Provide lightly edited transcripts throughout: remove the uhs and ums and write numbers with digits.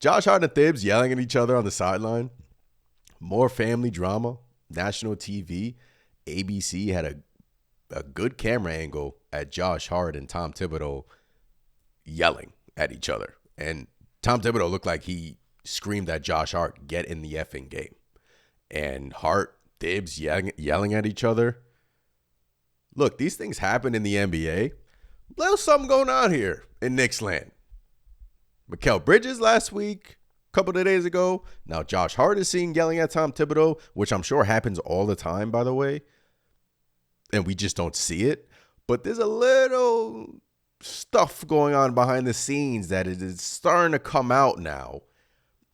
Josh Hart and Thibs yelling at each other on the sideline. More family drama. National TV. ABC had a good camera angle at Josh Hart and Tom Thibodeau yelling at each other. And Tom Thibodeau looked like he screamed at Josh Hart, get in the effing game. And Hart, Thibs yelling at each other. Look, these things happen in the NBA. There's something going on here in Knicks land. Mikal Bridges last week, a couple of days ago. Now Josh Hart is seen yelling at Tom Thibodeau, which I'm sure happens all the time, by the way. And we just don't see it. But there's a little stuff going on behind the scenes that is starting to come out now.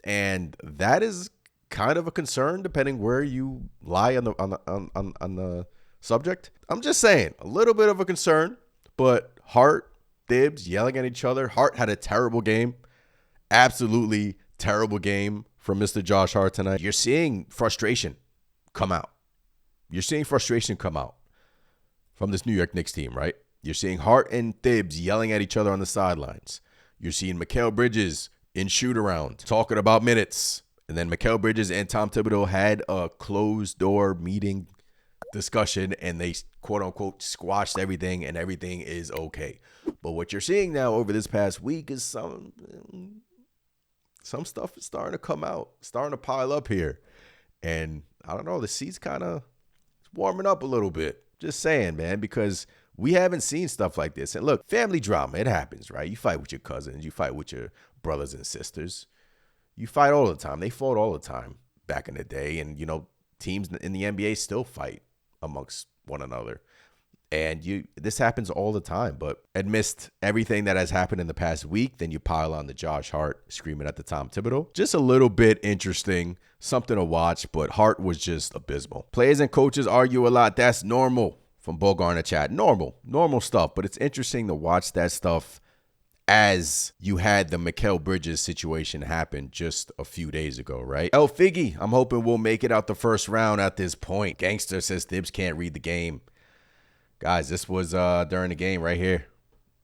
And that is kind of a concern depending where you lie on the subject. I'm just saying, a little bit of a concern. But Hart, Thibs yelling at each other. Hart had a terrible game. Absolutely terrible game from Mr. Josh Hart tonight. You're seeing frustration come out. You're seeing frustration come out from this New York Knicks team, right? You're seeing Hart and Thibs yelling at each other on the sidelines. You're seeing Mikal Bridges in shoot-around talking about minutes. And then Mikal Bridges and Tom Thibodeau had a closed-door meeting discussion, and they quote-unquote squashed everything, and everything is okay. But what you're seeing now over this past week is some stuff is starting to come out, starting to pile up here. And I don't know, the seat's kind of warming up a little bit. Just saying, man, because we haven't seen stuff like this. And look, family drama, it happens, right? You fight with your cousins. You fight with your brothers and sisters. You fight all the time. They fought all the time back in the day. And, you know, teams in the NBA still fight amongst one another. And this happens all the time. But amidst everything that has happened in the past week, then you pile on the Josh Hart screaming at the Tom Thibodeau. Just a little bit interesting, something to watch, but Hart was just abysmal. Players and coaches argue a lot. That's normal. From Bogar in the chat. Normal stuff. But it's interesting to watch that stuff as you had the Mikal Bridges situation happen just a few days ago, right? El Figgy, I'm hoping we'll make it out the first round at this point. Gangster says Thibs can't read the game. Guys, this was during the game right here.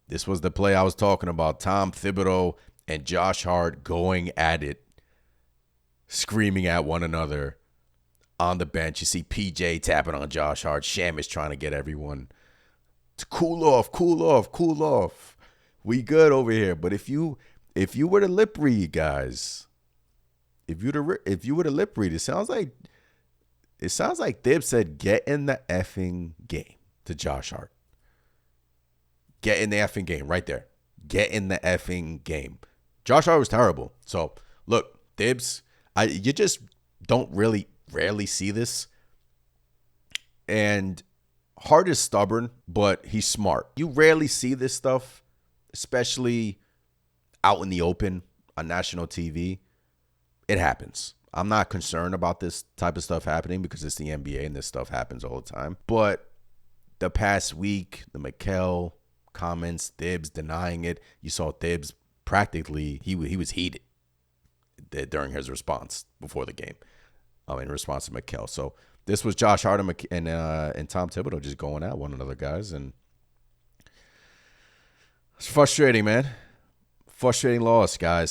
This was the play I was talking about. Tom Thibodeau and Josh Hart going at it, screaming at one another on the bench. You see PJ tapping on Josh Hart. Sham is trying to get everyone to cool off. We good over here. But if you were to lip read, guys, if you were to lip read, it sounds like Thibs said, "Get in the effing game" to Josh Hart. Get in the effing game right there. Get in the effing game. Josh Hart was terrible. So look, Thibs, you just don't rarely see this. And Hart is stubborn, but he's smart. You rarely see this stuff, especially out in the open on national TV. It happens. I'm not concerned about this type of stuff happening because it's the NBA and this stuff happens all the time. But the past week, the Mikal comments, Thibs denying it. You saw Thibs practically, he was heated during his response before the game. In response to Mikal. So this was Josh Hart and Tom Thibodeau just going at one another, guys. And it's frustrating, man. Frustrating loss, guys.